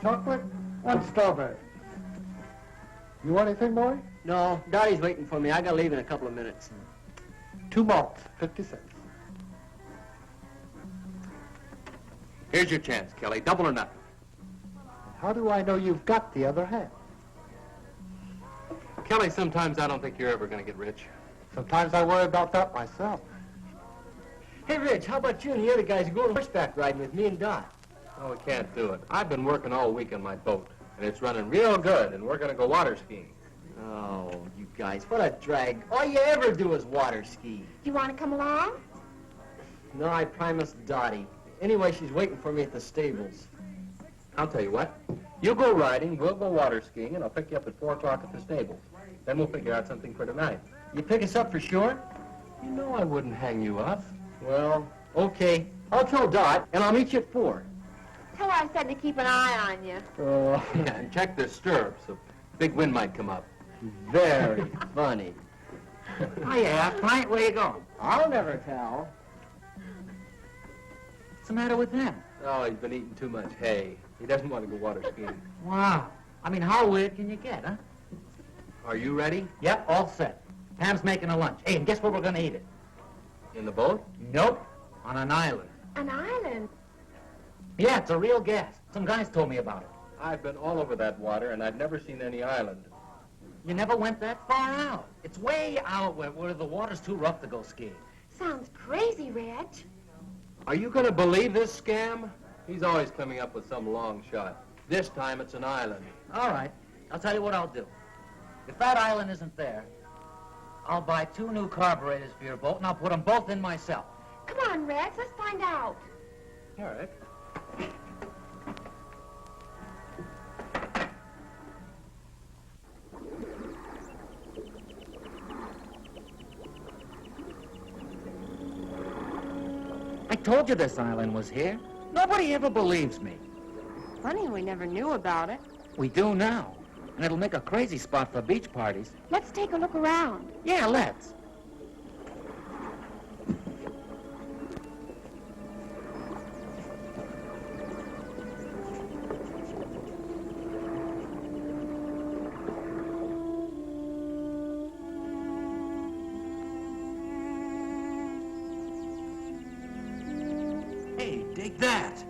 chocolate, 1 strawberry. You want anything, boy? No, Dottie's waiting for me. I gotta leave in a couple of minutes. 2 malts, 50 cents. Here's your chance, Kelly. Double or nothing. How do I know you've got the other half? Kelly, sometimes I don't think you're ever going to get rich. Sometimes I worry about that myself. Hey, Rich, how about you and the other guys go horseback riding with me and Dot? No, we can't do it. I've been working all week on my boat, and it's running real good, and we're going to go water skiing. Oh, you guys, what a drag. All you ever do is water ski. You want to come along? No, I promised Dottie. Anyway, she's waiting for me at the stables. I'll tell you what. You go riding, we'll go water skiing, and I'll pick you up at 4 o'clock at the stables. Then we'll figure out something for tonight. You pick us up for sure? You know I wouldn't hang you up. Well, okay. I'll tell Dot, and I'll meet you at 4. Tell her I said to keep an eye on you. Oh, Yeah, and check the stirrups. A big wind might come up. very funny. Hiya, Pint, where you going? I'll never tell. What's the matter with him? Oh, he's been eating too much hay. He doesn't want to go water skiing. Wow. I mean, how weird can you get, huh? Are you ready? Yep, all set. Pam's making a lunch. Hey, and guess where we're going to eat it? In the boat? Nope. On an island. An island? Yeah, it's a real gas. Some guys told me about it. I've been all over that water, and I've never seen any island. You never went that far out. It's way out where the water's too rough to go skiing. Sounds crazy, Reg. Are you going to believe this scam? He's always coming up with some long shot. This time it's an island. All right. I'll tell you what I'll do. If that island isn't there, I'll buy 2 new carburetors for your boat, and I'll put them both in myself. Come on, Reg, let's find out. All right. I told you this island was here. Nobody ever believes me. Funny we never knew about it. We do now. And it'll make a crazy spot for beach parties. Let's take a look around. Yeah, let's. Hey, dig that.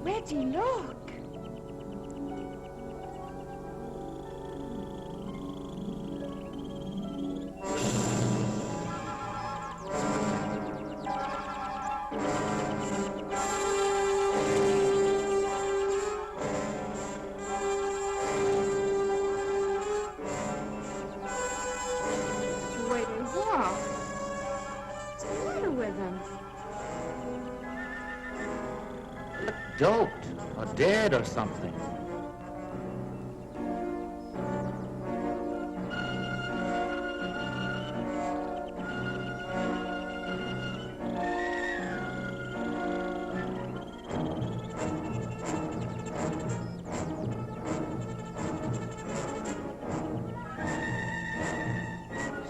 Reggie, look. Wait, what? What's the matter with him? Doped or dead or something.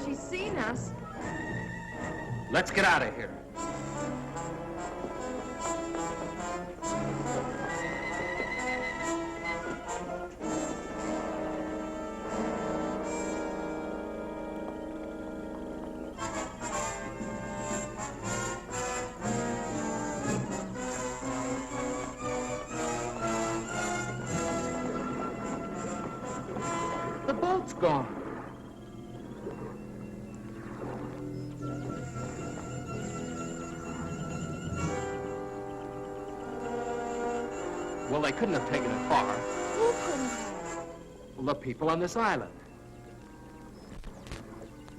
She's seen us. Let's get out of here. The boat's gone. Well, they couldn't have taken it far. Who couldn't have? Well, the people on this island.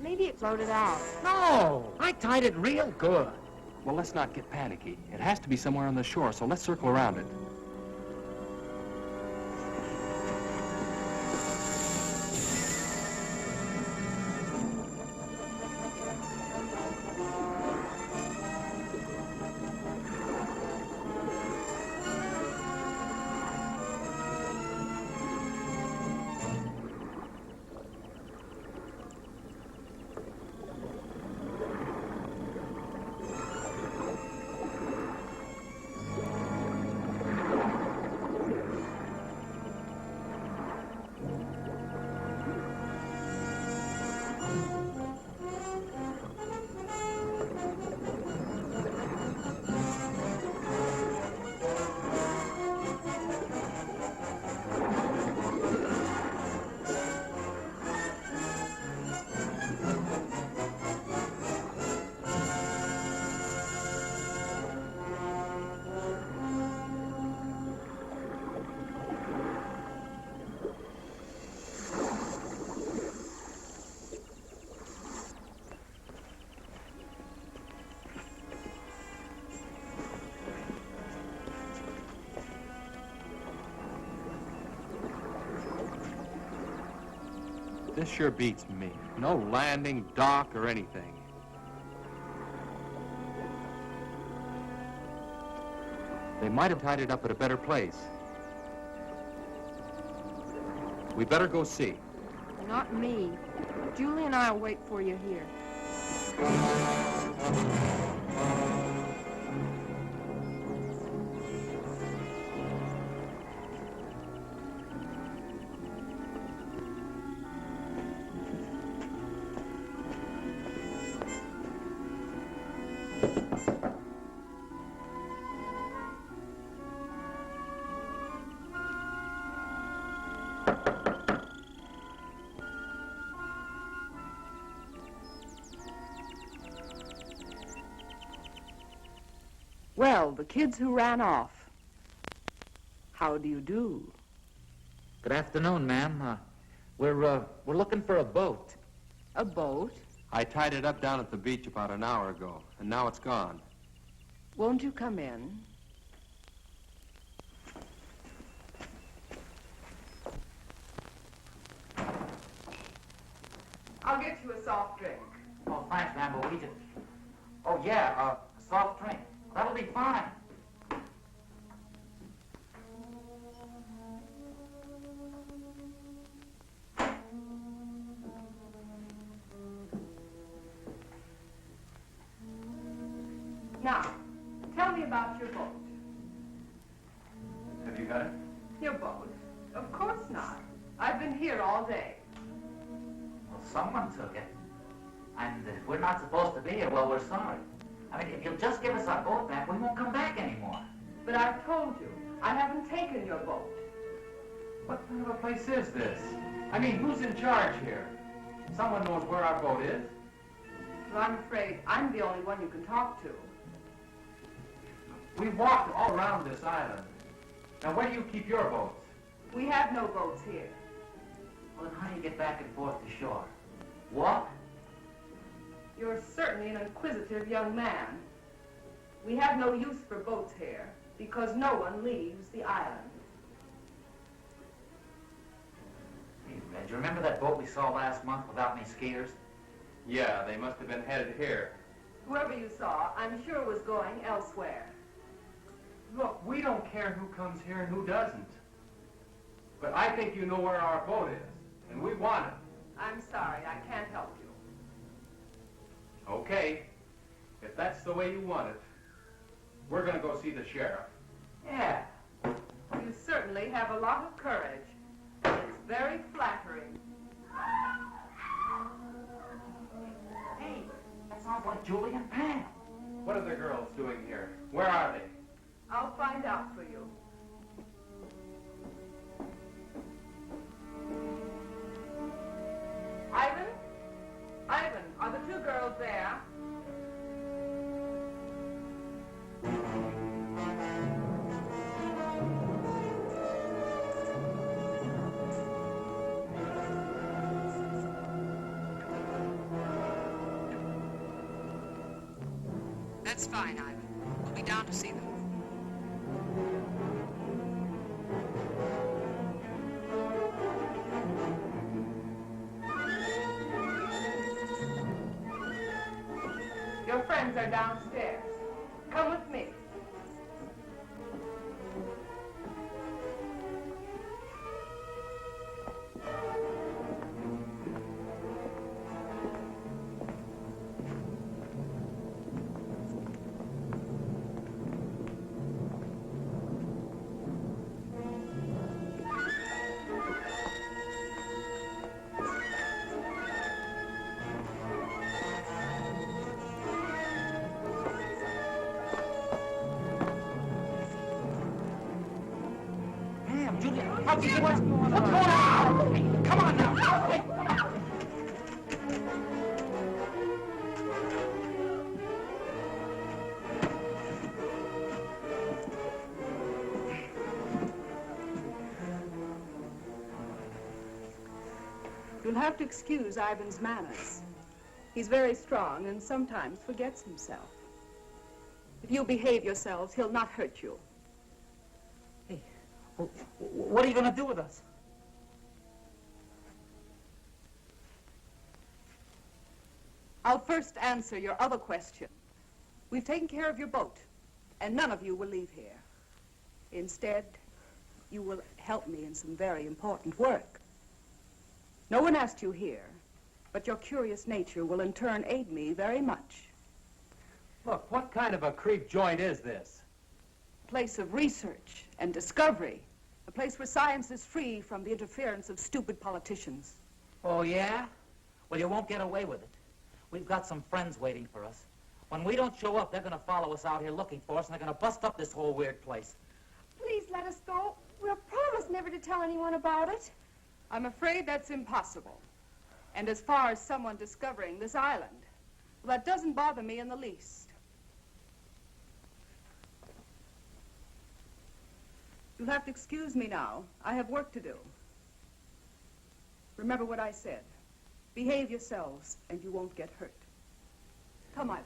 Maybe it floated out. No, I tied it real good. Well, let's not get panicky. It has to be somewhere on the shore, so let's circle around it. This sure beats me. No landing, dock, or anything. They might have tied it up at a better place. We better go see. Not me. Julie and I'll wait for you here. Well, the kids who ran off. How do you do? Good afternoon, ma'am. We're looking for a boat. A boat? I tied it up down at the beach about an hour ago, and now it's gone. Won't you come in? I'll get you a soft drink. Oh, thanks, ma'am, but we just... Oh, yeah, a soft drink. That'll be fine. Now, tell me about your boat. Have you got it? Your boat? Of course not. I've been here all day. Well, someone took it. And if we're not supposed to be here, well, we're sorry. I mean, if you'll just give us our boat back, we won't come back anymore. But I've told you, I haven't taken your boat. What kind of a place is this? I mean, who's in charge here? Someone knows where our boat is? Well, I'm afraid I'm the only one you can talk to. We walked all around this island. Now, where do you keep your boats? We have no boats here. Well, then how do you get back and forth to shore? Walk? You're certainly an inquisitive young man. We have no use for boats here because no one leaves the island. Hey, Red, do you remember that boat we saw last month without any skiers? Yeah, they must have been headed here. Whoever you saw, I'm sure was going elsewhere. Look, we don't care who comes here and who doesn't. But I think you know where our boat is, and we want it. I'm sorry, I can't help you. Okay, if that's the way you want it, we're gonna go see the sheriff. Yeah. You certainly have a lot of courage. It's very flattering. Hey, that sounds like Julie and Pam. What are the girls doing here? Where are they? I'll find out for you. Ivan? Ivan, are the two girls there? That's fine, Ivan. We'll be down to see them. Your friends are downstairs. Come with me. Julia, what's going on? Hey, come on now. Hey. You'll have to excuse Ivan's manners. He's very strong and sometimes forgets himself. If you behave yourselves, he'll not hurt you. Hey, well, what are you going to do with us? I'll first answer your other question. We've taken care of your boat, and none of you will leave here. Instead, you will help me in some very important work. No one asked you here, but your curious nature will in turn aid me very much. Look, what kind of a creep joint is this? A place of research and discovery. A place where science is free from the interference of stupid politicians. Oh, yeah? Well, you won't get away with it. We've got some friends waiting for us. When we don't show up, they're going to follow us out here looking for us, and they're going to bust up this whole weird place. Please let us go. We'll promise never to tell anyone about it. I'm afraid that's impossible. And as far as someone discovering this island, well, that doesn't bother me in the least. You'll have to excuse me now. I have work to do. Remember what I said. Behave yourselves, and you won't get hurt. Come, Ivan.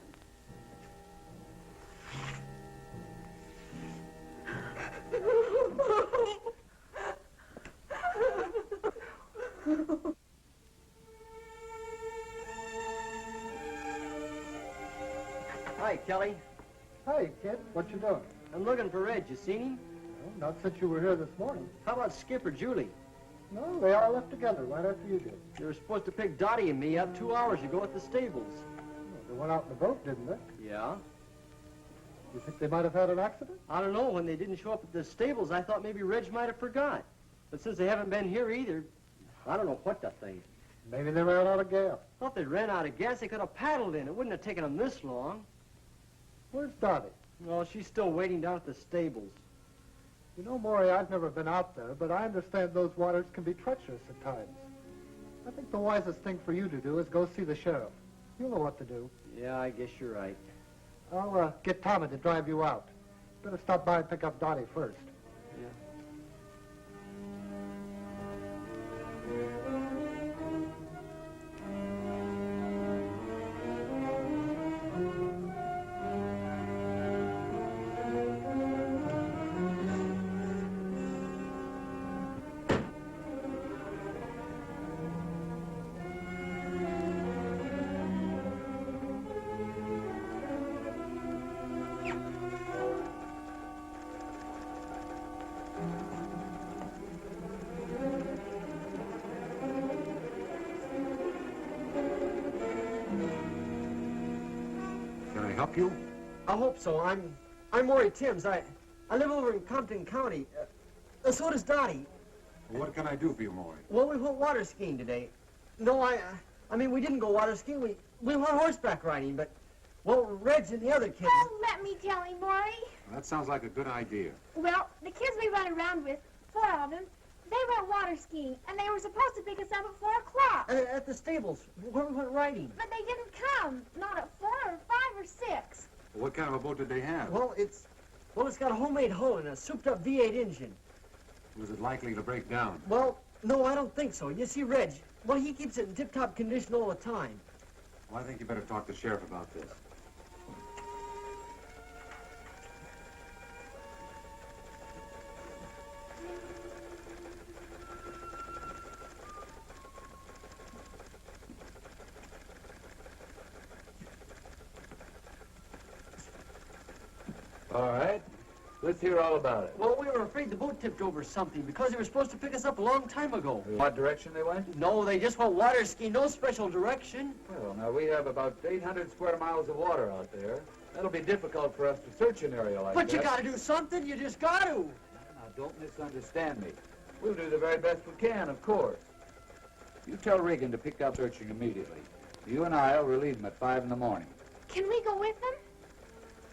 Hi, Kelly. Hey, kid, what you doing? I'm looking for Red. You seen him? Well, not since you were here this morning. How about Skip or Julie? No, they all left together right after you did. They were supposed to pick Dottie and me up 2 hours ago at the stables. Well, they went out in the boat, didn't they? Yeah? You think they might have had an accident? I don't know. When they didn't show up at the stables, I thought maybe Reg might have forgot. But since they haven't been here either, I don't know what to think. Maybe they ran out of gas. Well, if they ran out of gas, they could have paddled in. It wouldn't have taken them this long. Where's Dottie? Well, she's still waiting down at the stables. You know, Maury, I've never been out there, but I understand those waters can be treacherous at times. I think the wisest thing for you to do is go see the sheriff. You'll know what to do. Yeah, I guess you're right. I'll get Tommy to drive you out. Better stop by and pick up Dottie first. Yeah. Can I help you? I hope so. I'm Maury Timms. I live over in Compton County. So does Dottie. Well, what can I do for you, Maury? Well, we went water skiing today. No, I mean, we didn't go water skiing. We went horseback riding, but, well, Reg and the other kids. Oh, let me tell him, Maury. Well, that sounds like a good idea. Well, the kids we run around with, 4 of them, they went water skiing, and they were supposed to pick us up at 4 o'clock. At the stables, where we went riding. But they didn't come. Not at 4 or 5 or 6. Well, what kind of a boat did they have? Well, it's got a homemade hull and a souped-up V8 engine. Was it likely to break down? Well, no, I don't think so. You see, Reg, well, he keeps it in tip-top condition all the time. Well, I think you better talk to the sheriff about this. All right. Let's hear all about it. Well, we were afraid the boat tipped over something because they were supposed to pick us up a long time ago. What direction they went? No, they just went water skiing, no special direction. Well, now we have about 800 square miles of water out there. That'll be difficult for us to search an area like that. But you gotta do something, you just gotta. Now, don't misunderstand me. We'll do the very best we can, of course. You tell Regan to pick up searching immediately. You and I will relieve him at 5 in the morning. Can we go with them?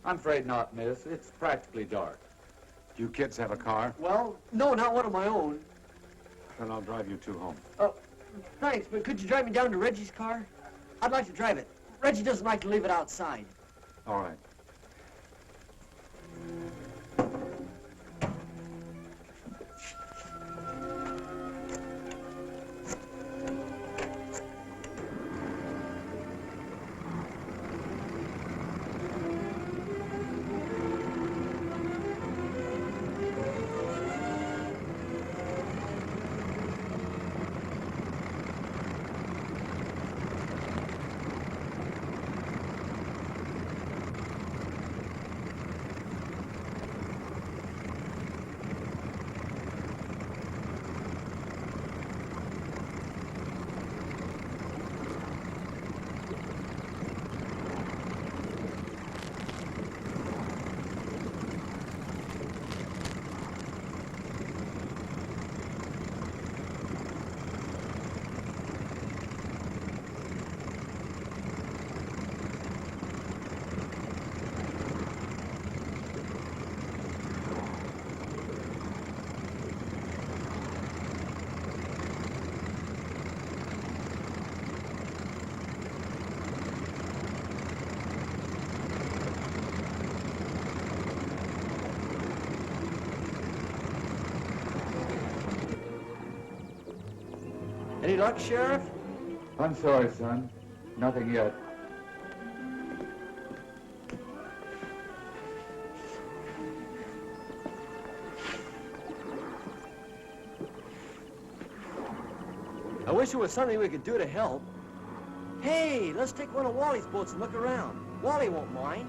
I'm afraid not, miss. It's practically dark. Do you kids have a car? Well, no, not one of my own. Then I'll drive you two home. Oh, thanks, but could you drive me down to Reggie's car? I'd like to drive it. Reggie doesn't like to leave it outside. All right. Any luck, Sheriff? I'm sorry, son. Nothing yet. I wish there was something we could do to help. Hey, let's take one of Wally's boats and look around. Wally won't mind.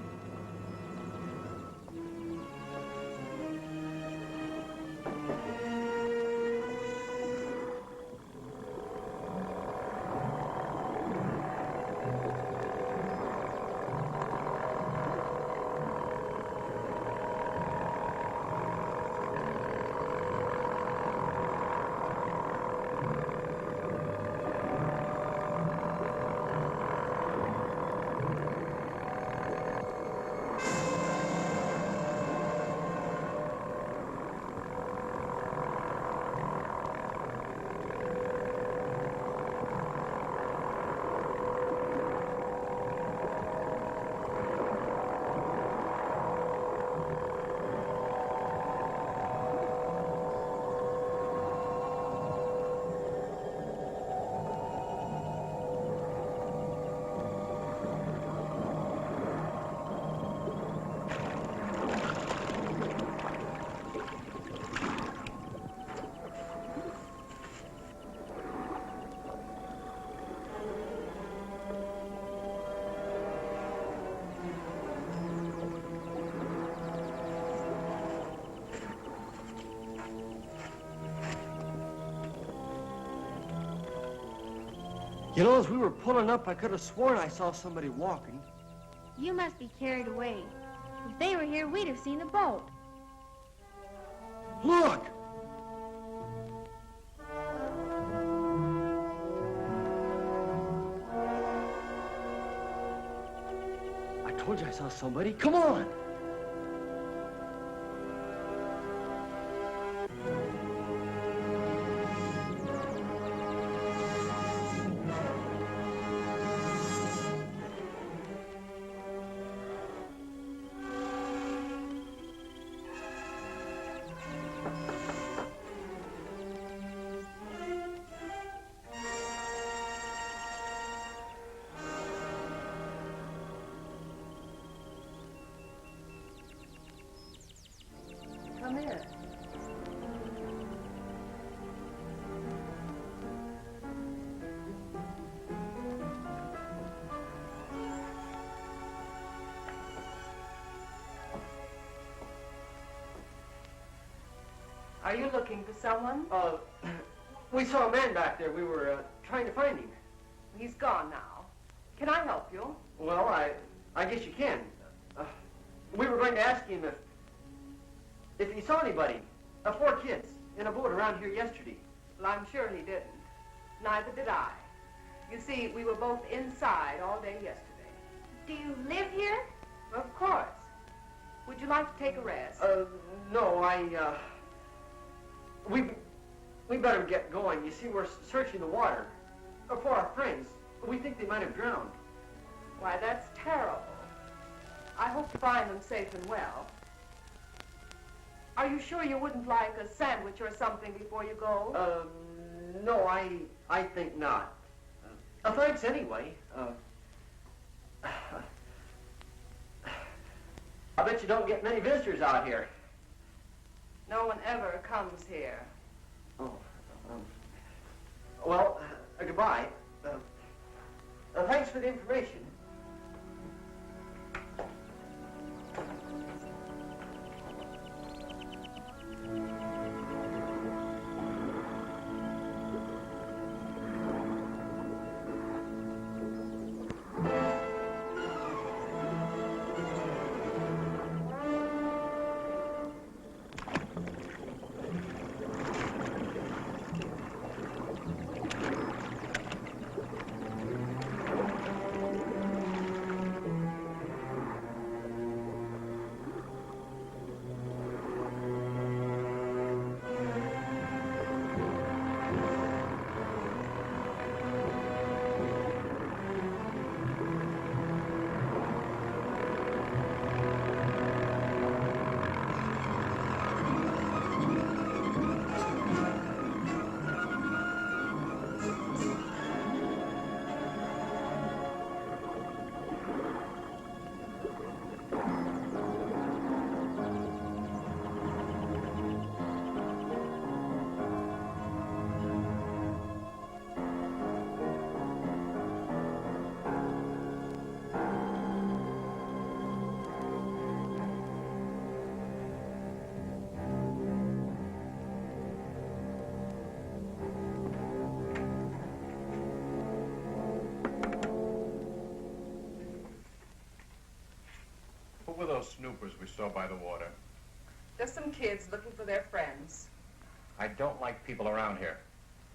You know, as we were pulling up, I could have sworn I saw somebody walking. You must be carried away. If they were here, we'd have seen the boat. Look! I told you I saw somebody. Come on! Are you looking for someone? We saw a man back there. We were trying to find him. He's gone now. Can I help you? Well, I guess you can. We were going to ask him if he saw anybody, 4 kids, in a boat around here yesterday. Well, I'm sure he didn't. Neither did I. You see, we were both inside all day yesterday. Do you live here? Of course. Would you like to take a rest? No, we better get going. You see, we're searching the water for our friends. We think they might have drowned. Why, that's terrible. I hope to find them safe and well. Are you sure you wouldn't like a sandwich or something before you go? No, I think not. Thanks anyway. I bet you don't get many visitors out here. No one ever comes here. Oh, well, goodbye. Thanks for the information. Who were those snoopers we saw by the water? Just some kids looking for their friends. I don't like people around here.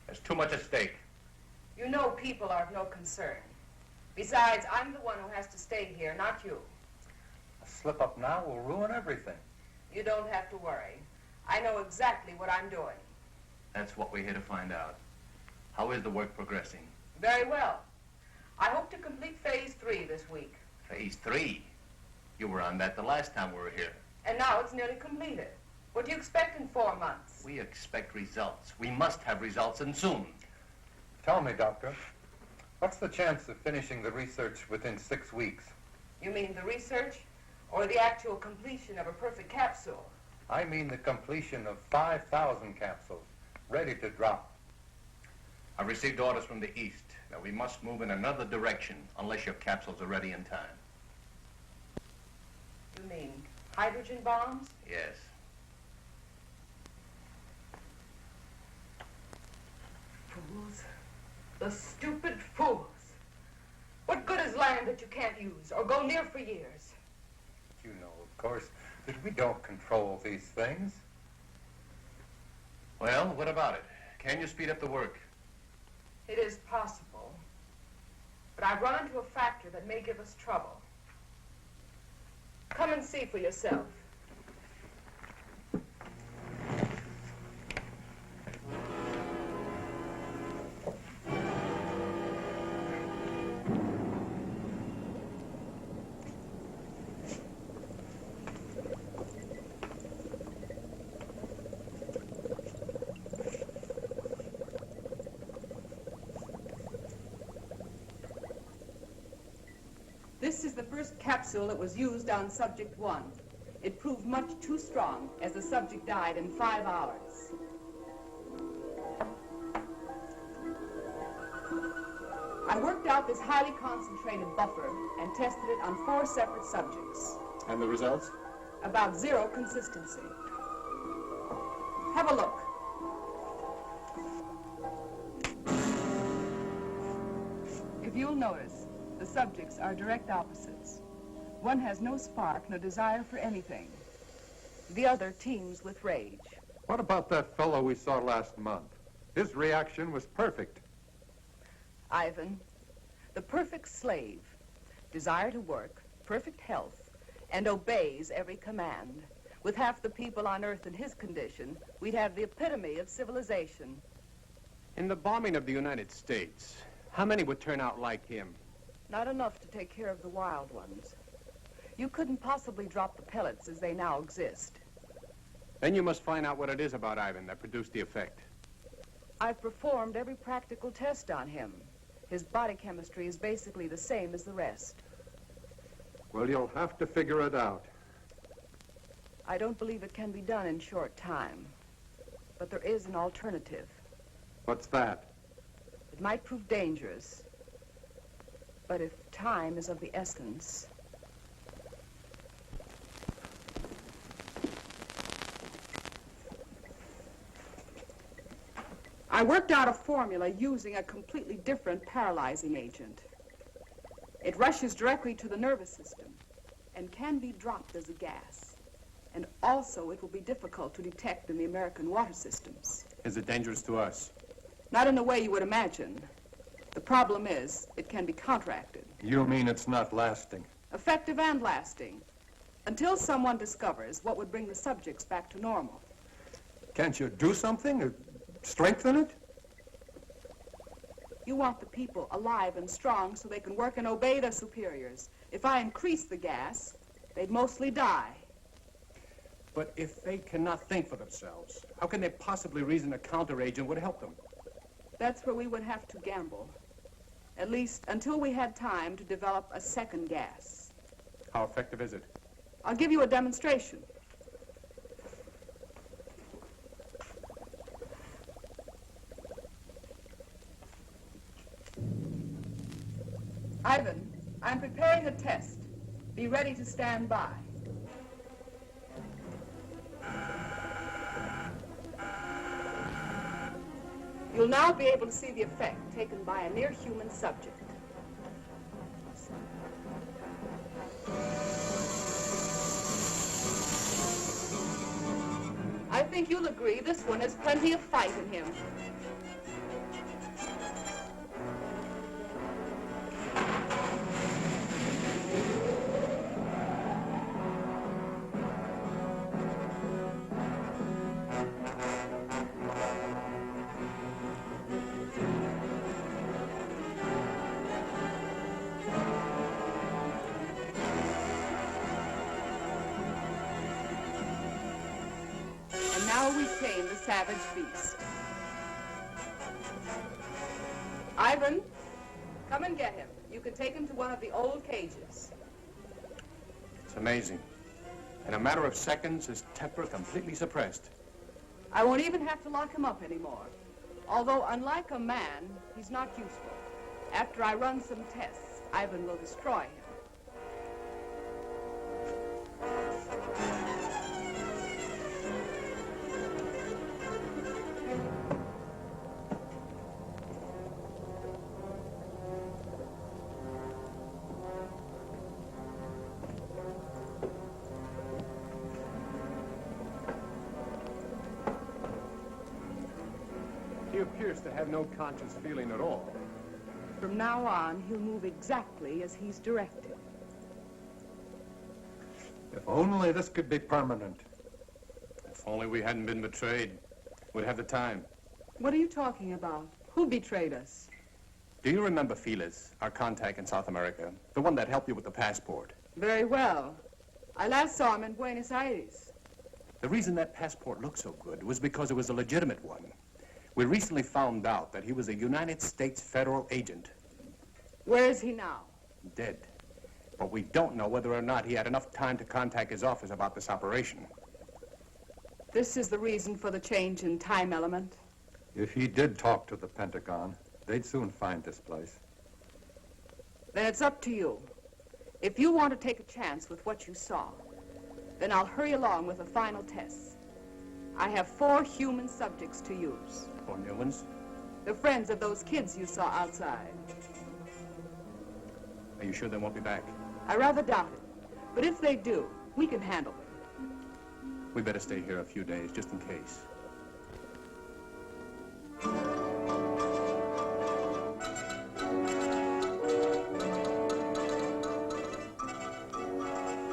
There's too much at stake. You know people are of no concern. Besides, I'm the one who has to stay here, not you. A slip up now will ruin everything. You don't have to worry. I know exactly what I'm doing. That's what we're here to find out. How is the work progressing? Very well. I hope to complete phase 3 this week. Phase 3? You were on that the last time we were here. And now it's nearly completed. What do you expect in 4 months? We expect results. We must have results, and soon. Tell me, Doctor, what's the chance of finishing the research within 6 weeks? You mean the research or the actual completion of a perfect capsule? I mean the completion of 5,000 capsules, ready to drop. I've received orders from the east. Now, we must move in another direction unless your capsules are ready in time. You mean hydrogen bombs? Yes. Fools. The stupid fools. What good is land that you can't use or go near for years? You know, of course, that we don't control these things. Well, what about it? Can you speed up the work? It is possible. But I've run into a factor that may give us trouble. Come and see for yourself. This is the first capsule that was used on subject 1. It proved much too strong, as the subject died in 5 hours. I worked out this highly concentrated buffer and tested it on 4 separate subjects. And the results? About 0 consistency. Have a look. you'll notice, the subjects are direct opposites. One has no spark, no desire for anything. The other teems with rage. What about that fellow we saw last month? His reaction was perfect. Ivan, the perfect slave, desire to work, perfect health, and obeys every command. With half the people on Earth in his condition, we'd have the epitome of civilization. In the bombing of the United States, how many would turn out like him? Not enough to take care of the wild ones. You couldn't possibly drop the pellets as they now exist. Then you must find out what it is about Ivan that produced the effect. I've performed every practical test on him. His body chemistry is basically the same as the rest. Well, you'll have to figure it out. I don't believe it can be done in short time. But there is an alternative. What's that? It might prove dangerous. But if time is of the essence... I worked out a formula using a completely different paralyzing agent. It rushes directly to the nervous system and can be dropped as a gas. And also, it will be difficult to detect in the American water systems. Is it dangerous to us? Not in the way you would imagine. The problem is, it can be counteracted. You mean it's not lasting? Effective and lasting. Until someone discovers what would bring the subjects back to normal. Can't you do something? Strengthen it? You want the people alive and strong so they can work and obey their superiors. If I increase the gas, they'd mostly die. But if they cannot think for themselves, how can they possibly reason a counteragent would help them? That's where we would have to gamble. At least until we had time to develop a second gas. How effective is it? I'll give you a demonstration. Ivan, I'm preparing a test. Be ready to stand by. You'll now be able to see the effect taken by a near-human subject. I think you'll agree this one has plenty of fight in him. Now we tame the savage beast. Ivan, come and get him. You can take him to one of the old cages. It's amazing. In a matter of seconds, his temper completely suppressed. I won't even have to lock him up anymore. Although, unlike a man, he's not useful. After I run some tests, Ivan will destroy him. He appears to have no conscious feeling at all. From now on, he'll move exactly as he's directed. If only this could be permanent. If only we hadn't been betrayed, we'd have the time. What are you talking about? Who betrayed us? Do you remember Felix, our contact in South America? The one that helped you with the passport? Very well. I last saw him in Buenos Aires. The reason that passport looked so good was because it was a legitimate one. We recently found out that he was a United States federal agent. Where is he now? Dead. But we don't know whether or not he had enough time to contact his office about this operation. This is the reason for the change in time element? If he did talk to the Pentagon, they'd soon find this place. Then it's up to you. If you want to take a chance with what you saw, then I'll hurry along with the final tests. I have 4 human subjects to use. 4 new ones? The friends of those kids you saw outside. Are you sure they won't be back? I rather doubt it. But if they do, we can handle them. We better stay here a few days, just in case.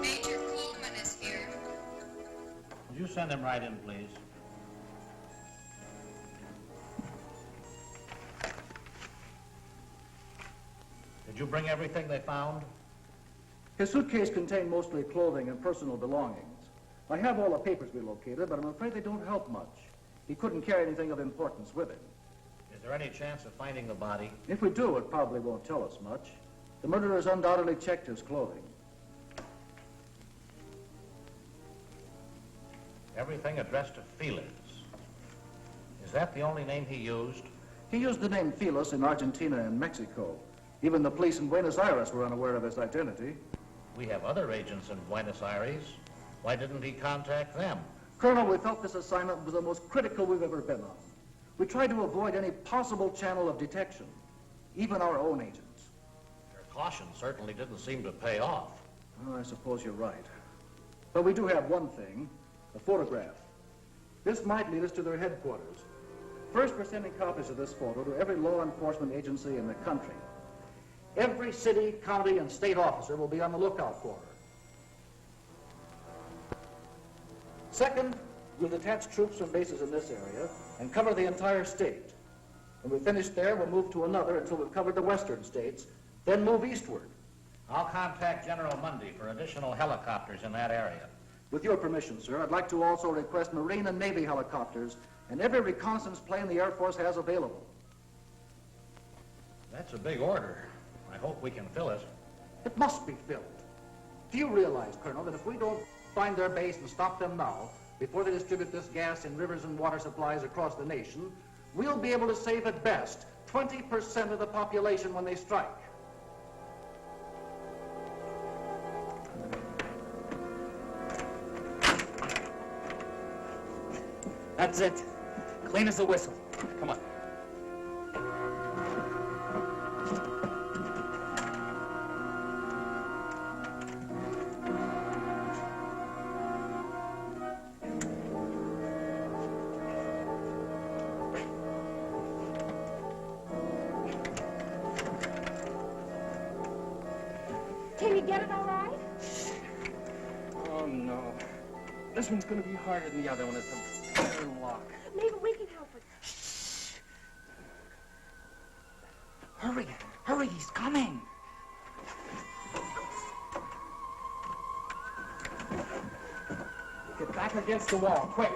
Major Coleman is here. Would you send him right in, please? Did you bring everything they found? His suitcase contained mostly clothing and personal belongings. I have all the papers we located, but I'm afraid they don't help much. He couldn't carry anything of importance with him. Is there any chance of finding the body? If we do, it probably won't tell us much. The murderers undoubtedly checked his clothing. Everything addressed to Felix. Is that the only name he used? He used the name Felix in Argentina and Mexico. Even the police in Buenos Aires were unaware of his identity. We have other agents in Buenos Aires. Why didn't he contact them? Colonel, we felt this assignment was the most critical we've ever been on. We tried to avoid any possible channel of detection, even our own agents. Your caution certainly didn't seem to pay off. Well, I suppose you're right. But we do have one thing, a photograph. This might lead us to their headquarters. First, we're sending copies of this photo to every law enforcement agency in the country. Every city, county, and state officer will be on the lookout for her. Second, we'll detach troops from bases in this area and cover the entire state. When we finish there, we'll move to another until we've covered the western states, then move eastward. I'll contact General Mundy for additional helicopters in that area. With your permission, sir, I'd like to also request Marine and Navy helicopters and every reconnaissance plane the Air Force has available. That's a big order. I hope we can fill it. It must be filled. Do you realize, Colonel, that if we don't find their base and stop them now, before they distribute this gas in rivers and water supplies across the nation, we'll be able to save at best 20% of the population when they strike? That's it. Clean as a whistle. Come on. Can you get it all right? Oh, no. This one's going to be harder than the other one. It's a better lock. Maybe we can help it. Hurry, hurry, he's coming. Get back against the wall, quick.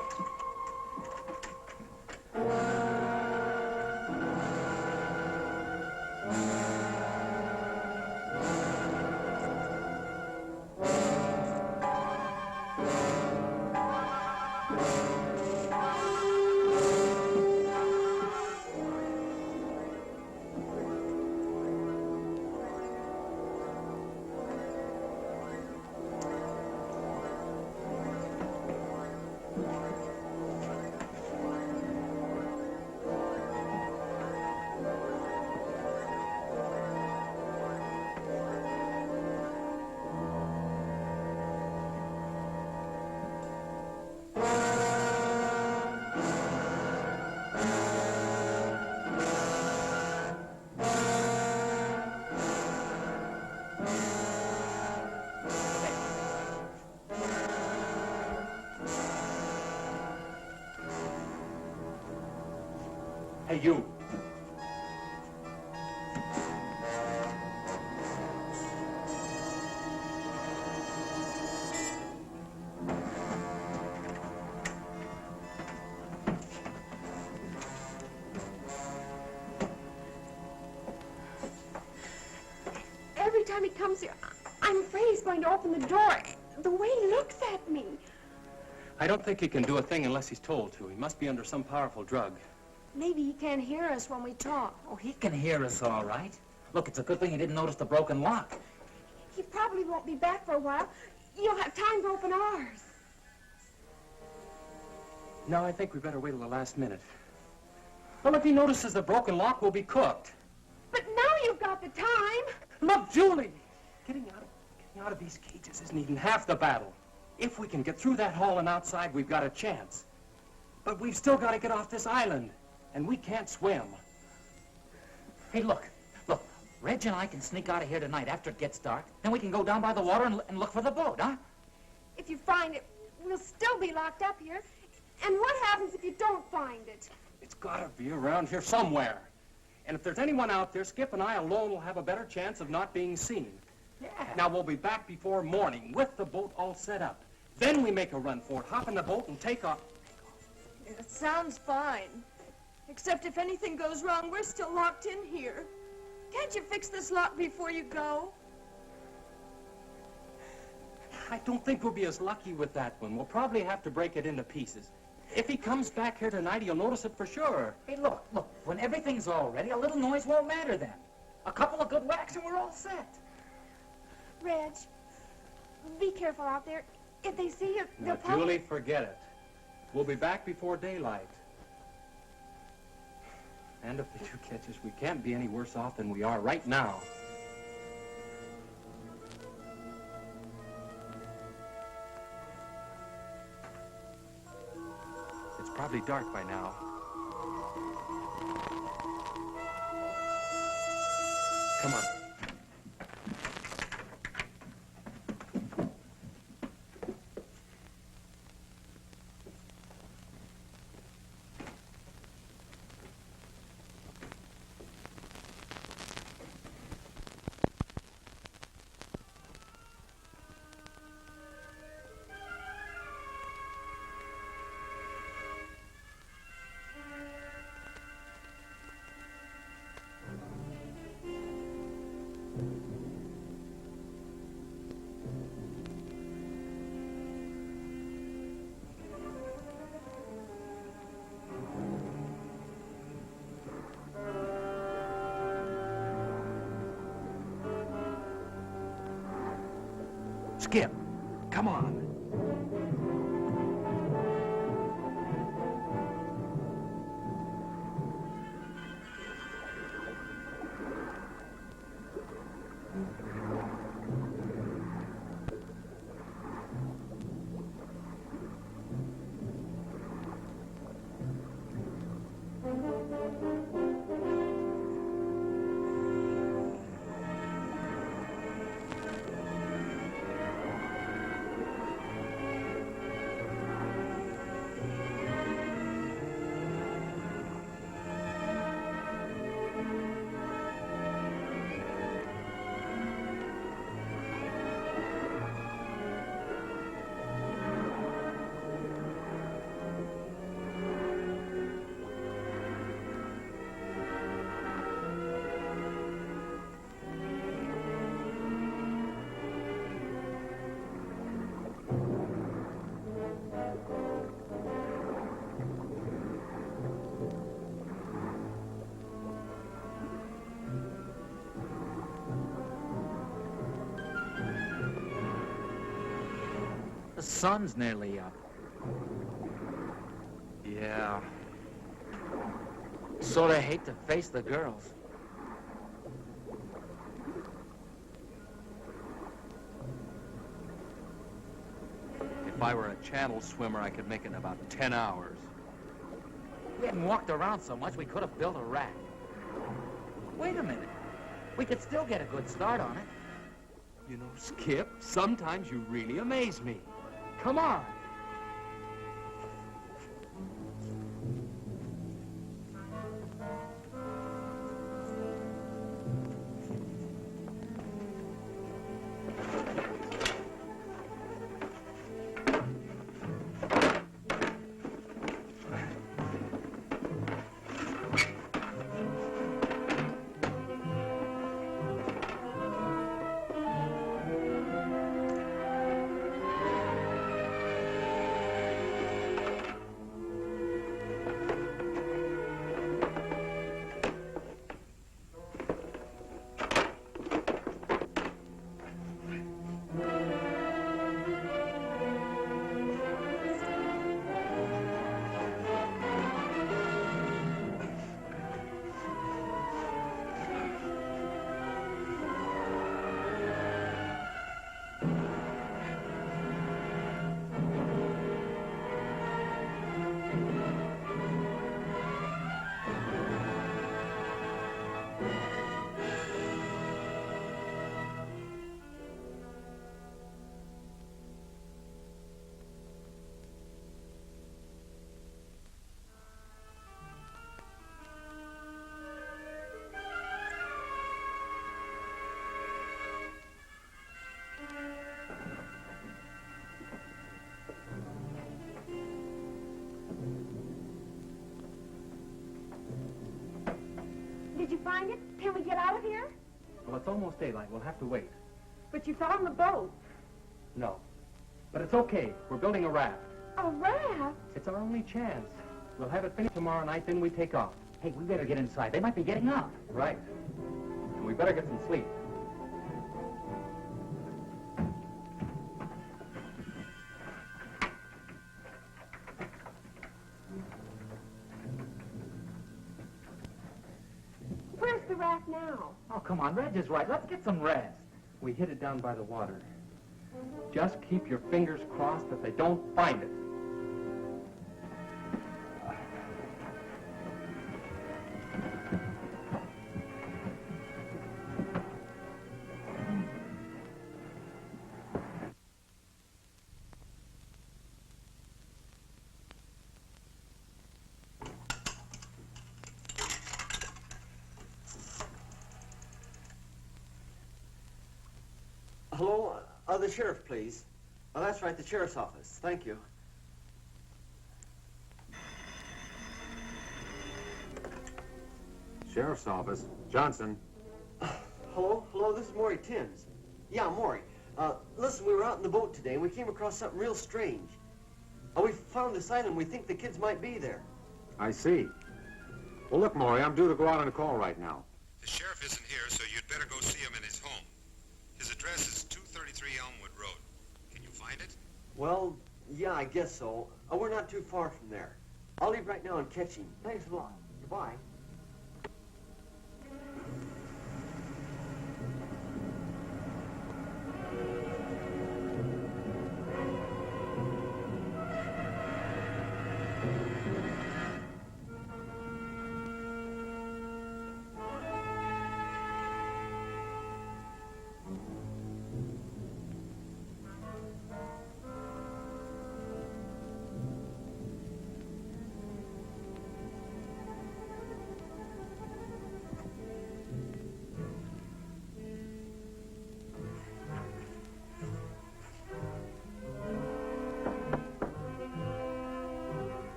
Hey, you. Every time he comes here, I'm afraid he's going to open the door. The way he looks at me. I don't think he can do a thing unless he's told to. He must be under some powerful drug. Maybe he can't hear us when we talk. Oh, he can hear us all right. Look, it's a good thing he didn't notice the broken lock. He probably won't be back for a while. You'll have time to open ours. No, I think we better wait till the last minute. Well, if he notices the broken lock, we'll be cooked. But now you've got the time. Look, Julie! Getting out of these cages isn't even half the battle. If we can get through that hall and outside, we've got a chance. But we've still got to get off this island, and we can't swim. Hey, look. Reg and I can sneak out of here tonight after it gets dark. Then we can go down by the water and look for the boat, huh? If you find it, we'll still be locked up here. And what happens if you don't find it? It's got to be around here somewhere. And if there's anyone out there, Skip and I alone will have a better chance of not being seen. Yeah. Now, we'll be back before morning with the boat all set up. Then we make a run for it, hop in the boat and take off. It sounds fine. Except if anything goes wrong, we're still locked in here. Can't you fix this lock before you go? I don't think we'll be as lucky with that one. We'll probably have to break it into pieces. If he comes back here tonight, he'll notice it for sure. Hey, look. When everything's all ready, a little noise won't matter then. A couple of good whacks and we're all set. Reg, be careful out there. If they see you, they'll Now, Julie, forget it. We'll be back before daylight. And if they do catch us, we can't be any worse off than we are right now. It's probably dark by now. Come on. Skip, come on. The sun's nearly up. Yeah. Sort of hate to face the girls. If I were a channel swimmer, I could make it in about 10 hours. We hadn't walked around so much, we could have built a raft. Wait a minute. We could still get a good start on it. You know, Skip, sometimes you really amaze me. Come on. find it? Can we get out of here? Well, it's almost daylight. We'll have to wait. But you found the boat. No. But it's okay. We're building a raft. A raft? It's our only chance. We'll have it finished tomorrow night, then we take off. Hey, we better get inside. They might be getting up. Right. And we better get some sleep. Where's the raft now? Oh, come on. Reg is right. Let's get some rest. We hid it down by the water. Just keep your fingers crossed that they don't find it. Hello? The sheriff, please. Oh, that's right, the sheriff's office. Thank you. Sheriff's office. Johnson. Hello? Hello, this is Maury Timms. Yeah, Maury. Listen, we were out in the boat today, and we came across something real strange. We found this island. We think the kids might be there. I see. Well, look, Maury, I'm due to go out on a call right now. The sheriff isn't here, so you'd better go see him in his home. His address is 233 Elmwood Road. Can you find it? Well, yeah, I guess so. We're not too far from there. I'll leave right now and catch him. Thanks a lot. Goodbye.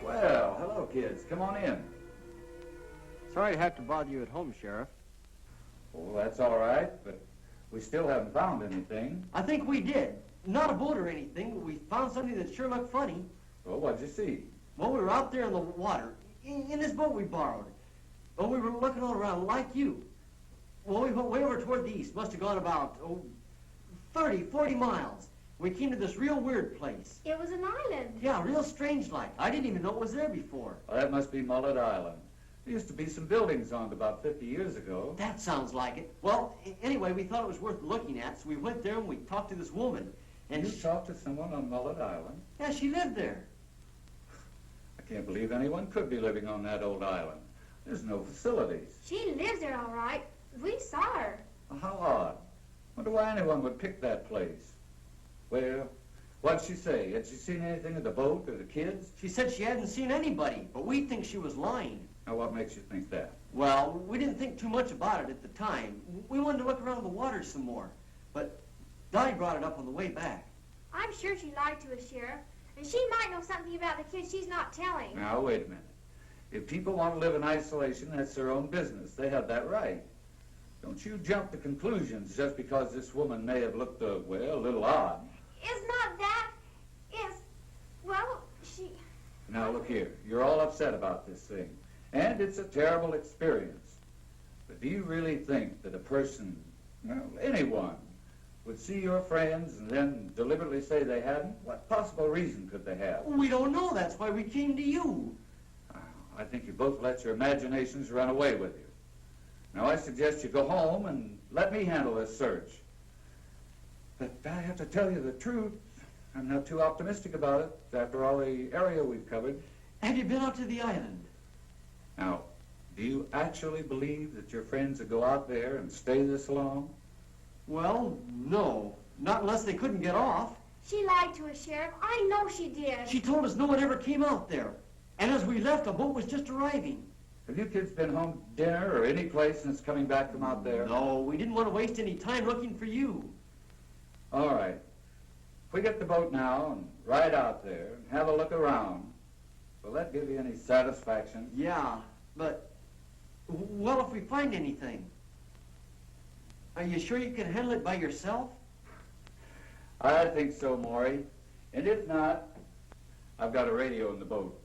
Well, hello, kids. Come on in. Sorry to have to bother you at home, Sheriff. Oh, that's all right, but we still haven't found anything. I think we did. Not a boat or anything, but we found something that sure looked funny. Well, what'd you see? Well, we were out there in the water, in this boat we borrowed. Well, we were looking all around like you. Well, we went way over toward the east. Must have gone about, 30, 40 miles. We came to this real weird place. It was an island. Yeah, real strange like. I didn't even know it was there before. Well, that must be Mullet Island. There used to be some buildings on it about 50 years ago. That sounds like it. Well, anyway, we thought it was worth looking at, so we went there and we talked to this woman. And You talked to someone on Mullet Island? Yeah, she lived there. I can't believe anyone could be living on that old island. There's no facilities. She lives there all right. We saw her. Well, how odd. Wonder why anyone would pick that place. Well, what'd she say? Had she seen anything of the boat or the kids? She said she hadn't seen anybody, but we think she was lying. Now, what makes you think that? Well, we didn't think too much about it at the time. We wanted to look around the water some more. But Donnie brought it up on the way back. I'm sure she lied to us, Sheriff. And she might know something about the kids she's not telling. Now, wait a minute. If people want to live in isolation, that's their own business. They have that right. Don't you jump to conclusions just because this woman may have looked, well, a little odd. It's not that. It's, well, she... Now, look here. You're all upset about this thing. And it's a terrible experience. But do you really think that a person, well, anyone, would see your friends and then deliberately say they hadn't? What possible reason could they have? We don't know. That's why we came to you. I think you both let your imaginations run away with you. Now, I suggest you go home and let me handle this search. But I have to tell you the truth. I'm not too optimistic about it after all the area we've covered. Have you been out to the island? Now, do you actually believe that your friends would go out there and stay this long? Well, no. Not unless they couldn't get off. She lied to us, Sheriff. I know she did. She told us no one ever came out there. And as we left, a boat was just arriving. Have you kids been home to dinner or any place since coming back from out there? No, we didn't want to waste any time looking for you. All right. If we get the boat now and ride out there and have a look around, will that give you any satisfaction? Yeah, but, well, if we find anything, are you sure you can handle it by yourself? I think so, Maury. And if not, I've got a radio in the boat.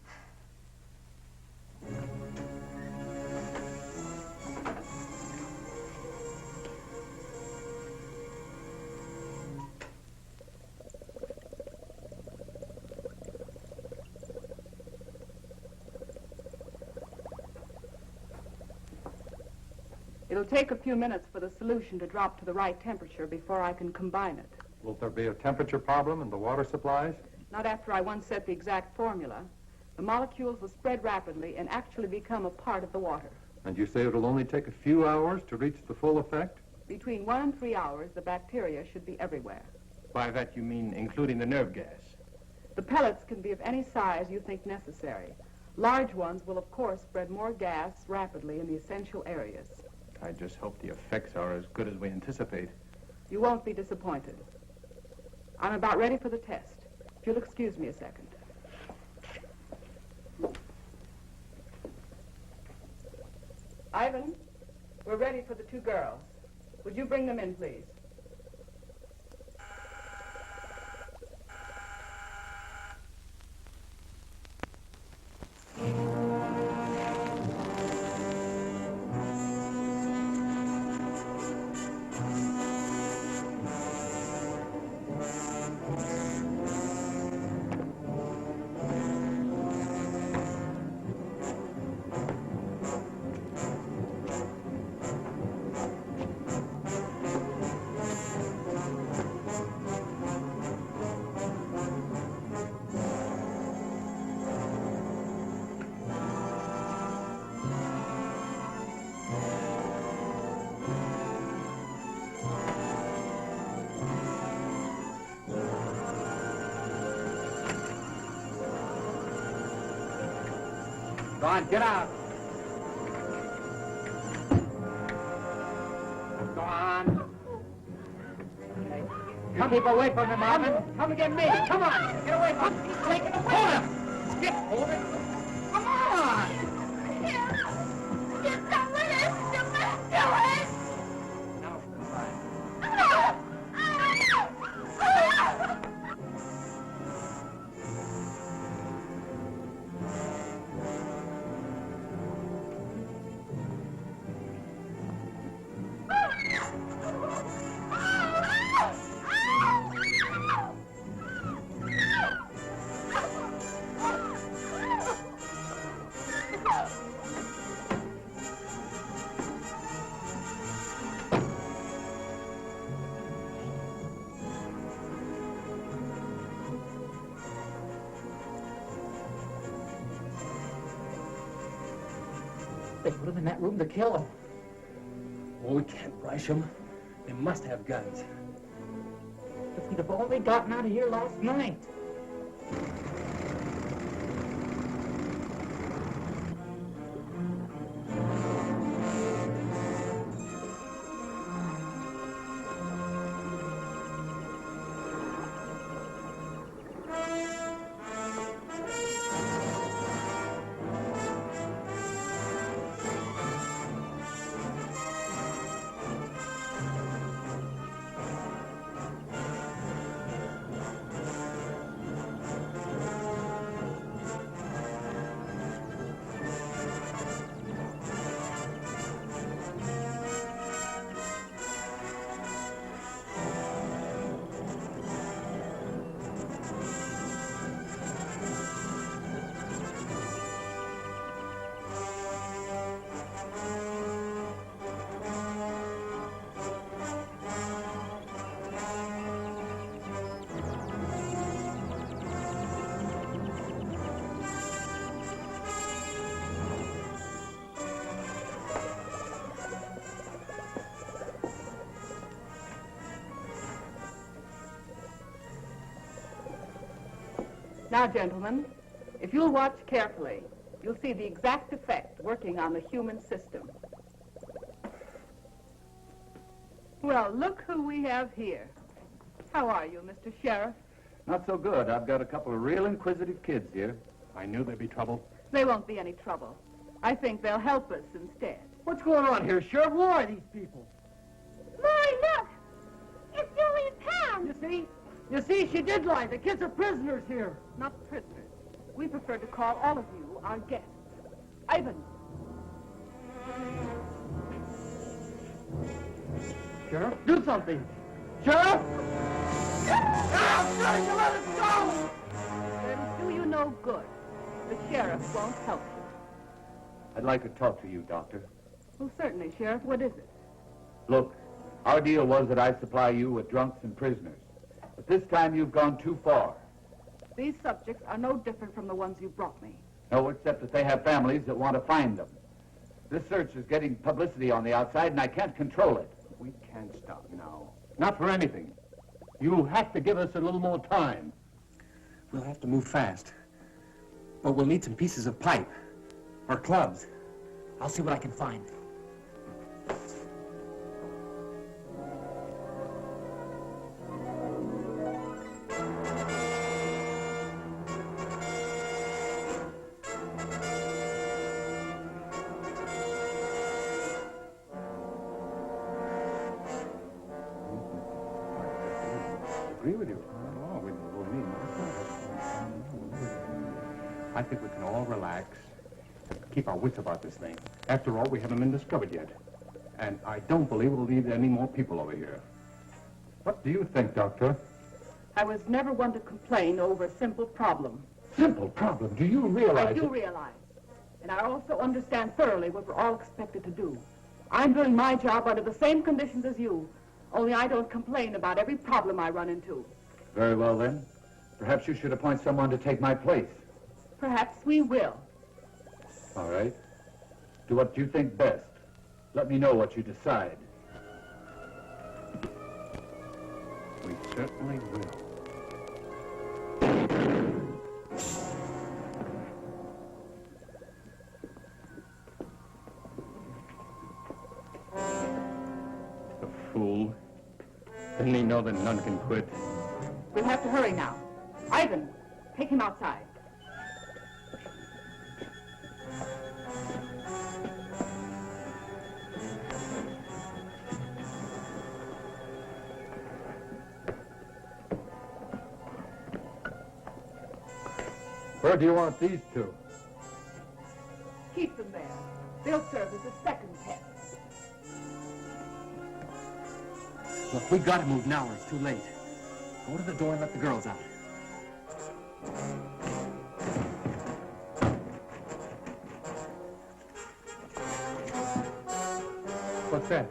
It'll take a few minutes for the solution to drop to the right temperature before I can combine it. Will there be a temperature problem in the water supplies? Not after I once set the exact formula. The molecules will spread rapidly and actually become a part of the water. And you say it'll only take a few hours to reach the full effect? Between 1 and 3 hours, the bacteria should be everywhere. By that you mean including the nerve gas? The pellets can be of any size you think necessary. Large ones will, of course, spread more gas rapidly in the essential areas. I just hope the effects are as good as we anticipate. You won't be disappointed. I'm about ready for the test. If you'll excuse me a second. Ivan, we're ready for the 2 girls. Would you bring them in, please? Go on, get out. Go on. Come, keep away from him, Marvin. Come and get me. Come on. Get away from him. Take it. Hold him. Skip. Hold it. Come on. Get someone else to do it! Now for the fire. They put him in that room to kill him. Oh, we can't rush them. They must have guns. If we'd have only gotten out of here last night. Now, gentlemen, if you'll watch carefully, you'll see the exact effect working on the human system. Well, look who we have here. How are you, Mr. Sheriff? Not so good. I've got a couple of real inquisitive kids here. I knew there'd be trouble. There won't be any trouble. I think they'll help us instead. What's going on here, Sheriff? Who are these people? Maury, look! It's Julie and Pam! You see, she did lie. The kids are prisoners here. Not prisoners. We prefer to call all of you our guests. Ivan. Sheriff, do something. Sheriff! I'm trying to let us go! It'll do you no good. The sheriff won't help you. I'd like to talk to you, Doctor. Well, certainly, Sheriff. What is it? Look, our deal was that I'd supply you with drunks and prisoners. But this time you've gone too far. These subjects are no different from the ones you brought me. No, except that they have families that want to find them. This search is getting publicity on the outside, and I can't control it. We can't stop now. Not for anything. You'll have to give us a little more time. We'll have to move fast. But we'll need some pieces of pipe. Or clubs. I'll see what I can find. Agree with you. I think we can all relax. Keep our wits about this thing. After all, we haven't been discovered yet. And I don't believe we'll need any more people over here. What do you think, Doctor? I was never one to complain over a simple problem. Simple problem. Do you realize I do realize. And I also understand thoroughly what we're all expected to do. I'm doing my job under the same conditions as you, only I don't complain about every problem I run into. Very well, then. Perhaps you should appoint someone to take my place. Perhaps we will. All right. Do what you think best. Let me know what you decide. We certainly will. The fool. Didn't he know that none can quit? We'll have to hurry now. Ivan, take him outside. Where do you want these two? Keep them there. They'll serve as a second test. Look, we gotta move now or it's too late. Go to the door and let the girls out. What's that?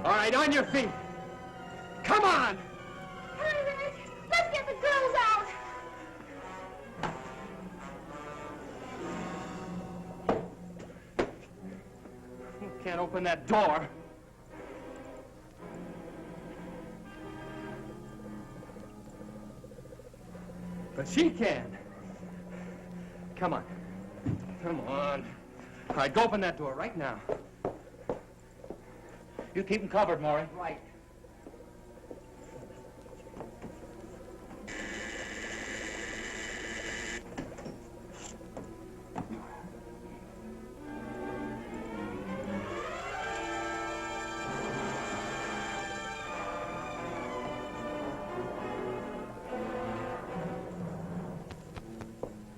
All right, on your feet. Come on! Hurry, Rick. Let's get the girls out. Can't open that door. But she can. Come on. Come on. All right, go open that door right now. You keep them covered, Maury. Right.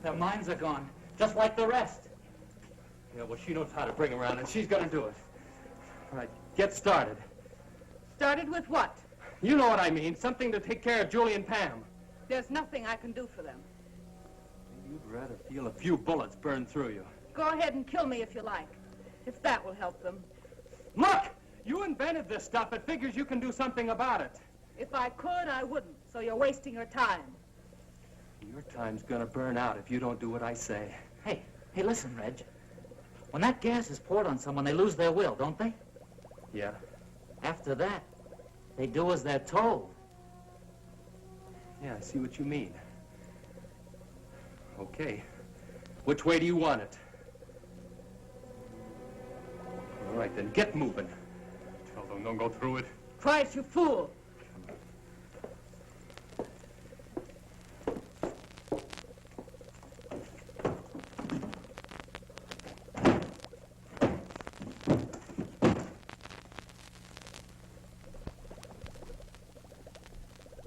Their minds are gone, just like the rest. Yeah, well, she knows how to bring around, and she's gonna do it. All right, get started. Started with what? You know what I mean. Something to take care of Julie and Pam. There's nothing I can do for them. You'd rather feel a few bullets burn through you. Go ahead and kill me if you like, if that will help them. Look! You invented this stuff. It figures you can do something about it. If I could, I wouldn't, so you're wasting your time. Your time's gonna burn out if you don't do what I say. Hey, listen, Reg. When that gas is poured on someone, they lose their will, don't they? Yeah. After that, they do as they're told. Yeah, I see what you mean. Okay. Which way do you want it? All right, then get moving. Tell them don't go through it. Price, you fool!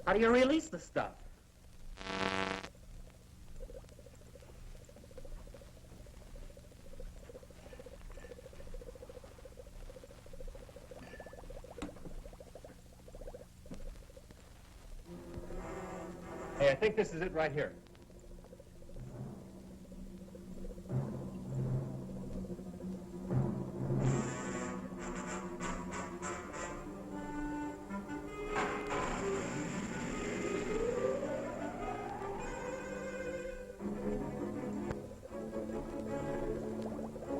How do you release the stuff? Hey, I think this is it right here.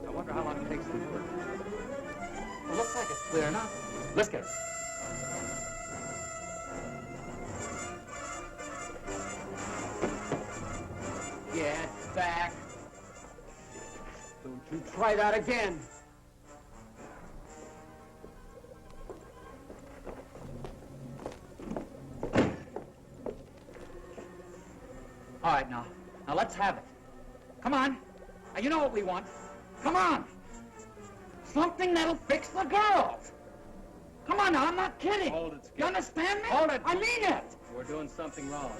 I wonder how long it takes to work. It looks like it's clear enough. Let's get her. Get back. Don't you try that again. All right, now let's have it. Come on. Now, you know what we want. Come on. Something that'll fix the girls. Come on now, I'm not kidding. Hold it, Skip. You understand me? Hold it. I mean it. We're doing something wrong.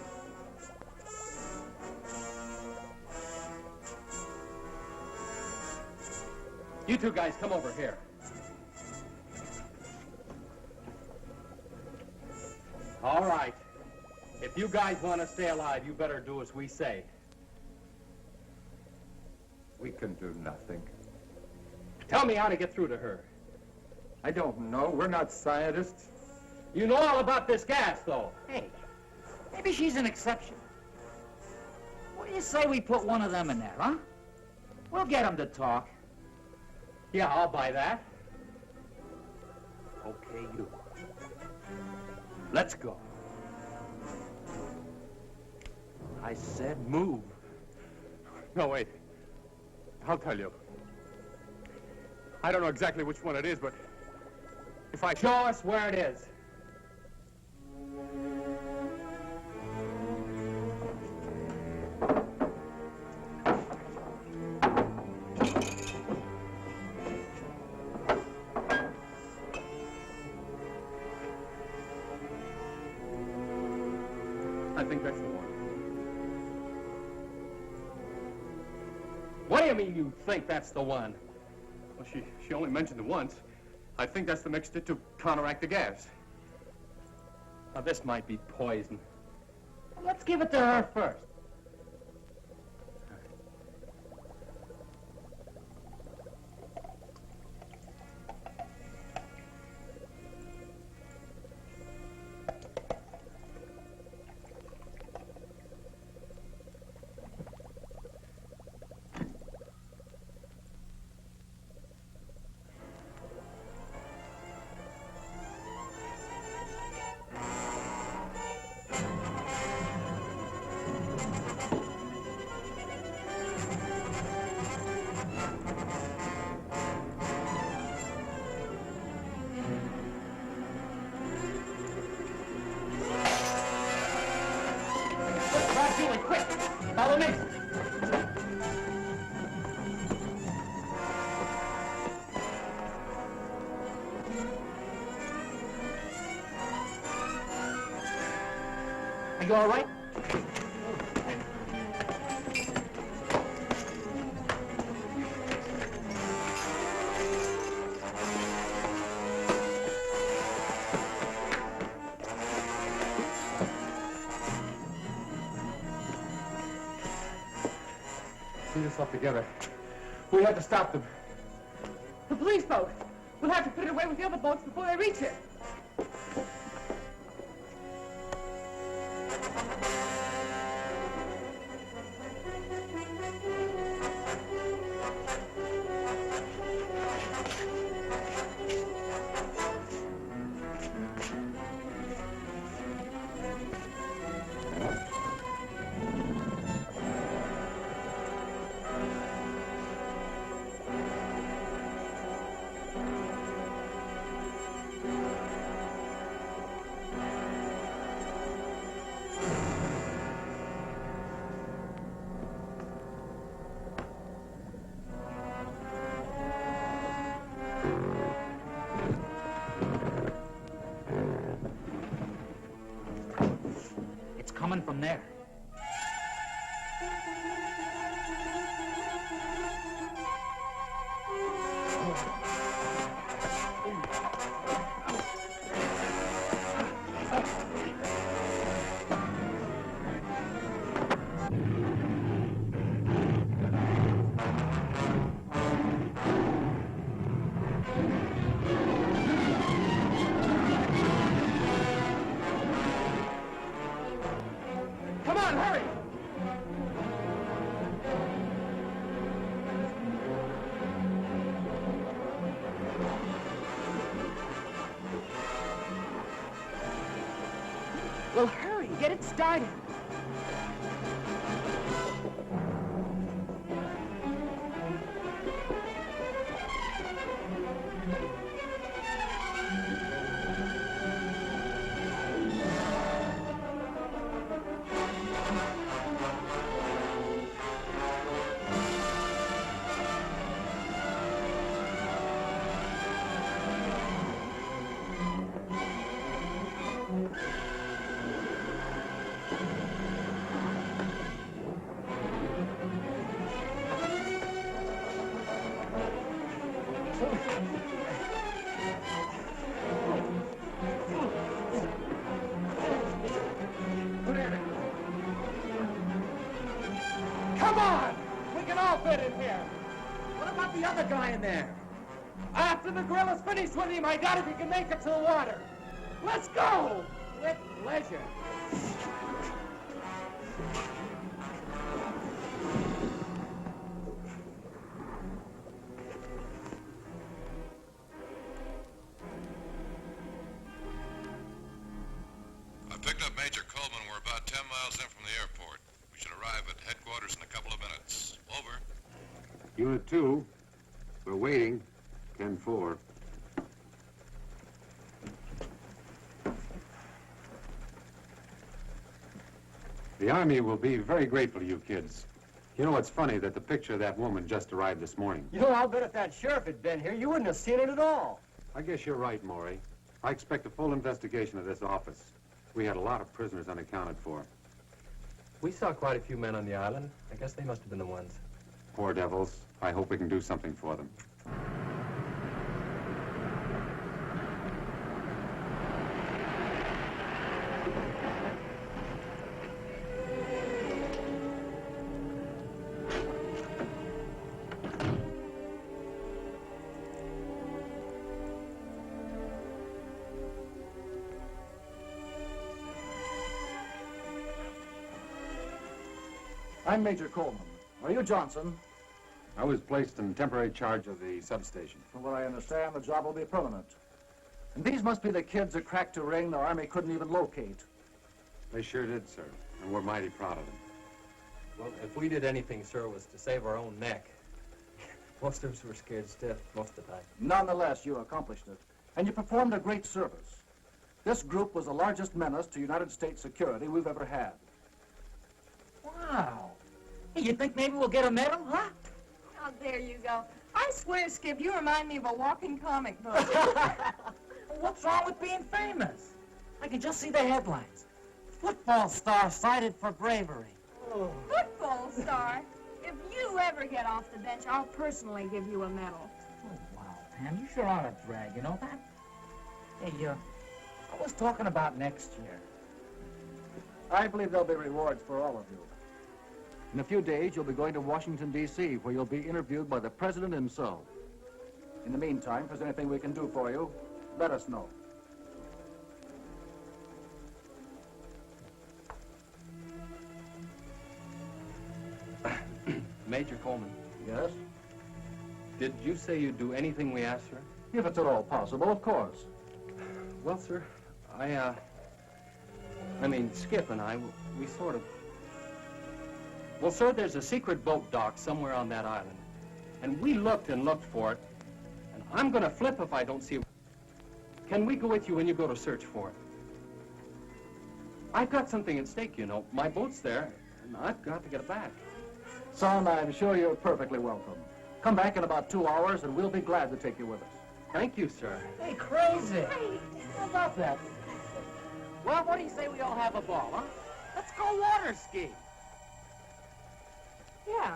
You two guys, come over here. All right. If you guys want to stay alive, you better do as we say. We can do nothing. Tell me how to get through to her. I don't know. We're not scientists. You know all about this gas, though. Hey, maybe she's an exception. What do you say we put one of them in there, huh? We'll get them to talk. Yeah, I'll buy that. Okay, you. Let's go. I said move. No, wait. I'll tell you. I don't know exactly which one it is, but if I... Show us where it is. I think that's the one. What do you mean you think that's the one? Well, she only mentioned it once. I think that's the mixture to counteract the gas. Now, this might be poison. Let's give it to her first. Are you all right? See this up together. We have to stop them. The police boat. We'll have to put it away with the other boats before they reach it. It's coming from there. Come on, hurry! Well, hurry, get it started. Come on! We can all fit in here. What about the other guy in there? After the gorilla's finished with him, I doubt if he can make it to the water. Let's go! With pleasure. I picked up Major Coleman. We're about 10 miles in from the airport. We should arrive at headquarters in a couple of minutes. Over. Unit 2, we're waiting. 10-4. The Army will be very grateful to you kids. You know, it's funny that the picture of that woman just arrived this morning. You know, I'll bet if that sheriff had been here, you wouldn't have seen it at all. I guess you're right, Maury. I expect a full investigation of this office. We had a lot of prisoners unaccounted for. We saw quite a few men on the island. I guess they must have been the ones. Poor devils. I hope we can do something for them. I'm Major Coleman. Are you Johnson? I was placed in temporary charge of the substation. From what I understand, the job will be permanent. And these must be the kids that cracked a ring the Army couldn't even locate. They sure did, sir, and we're mighty proud of them. Well, if we did anything, sir, it was to save our own neck. Most of us were scared stiff most of the time. Nonetheless, you accomplished it. And you performed a great service. This group was the largest menace to United States security we've ever had. Wow. Hey, you think maybe we'll get a medal, huh? Oh, there you go. I swear, Skip, you remind me of a walking comic book. What's wrong with being famous? I can just see the headlines. Football star cited for bravery. Football star? If you ever get off the bench, I'll personally give you a medal. Oh, wow, Pam, you sure are a drag, you know that? Hey, I was talking about next year. I believe there'll be rewards for all of you. In a few days, you'll be going to Washington, D.C., where you'll be interviewed by the President himself. In the meantime, if there's anything we can do for you, let us know. Major Coleman, Yes? did you say you'd do anything we asked, sir? If it's at all possible, of course. Well, sir, I mean, Skip and I, we sort of... Well, sir, there's a secret boat dock somewhere on that island. And we looked and looked for it. And I'm gonna flip if I don't see it. Can we go with you when you go to search for it? I've got something at stake, you know. My boat's there, and I've got to get it back. Son, I'm sure you're perfectly welcome. Come back in about 2 hours, and we'll be glad to take you with us. Thank you, sir. Hey, crazy. How about that? Well, what do you say we all have a ball, huh? Let's go water ski. Yeah.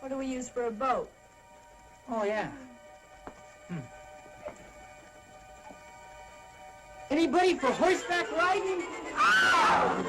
What do we use for a boat? Oh, yeah. Anybody for horseback riding? Oh!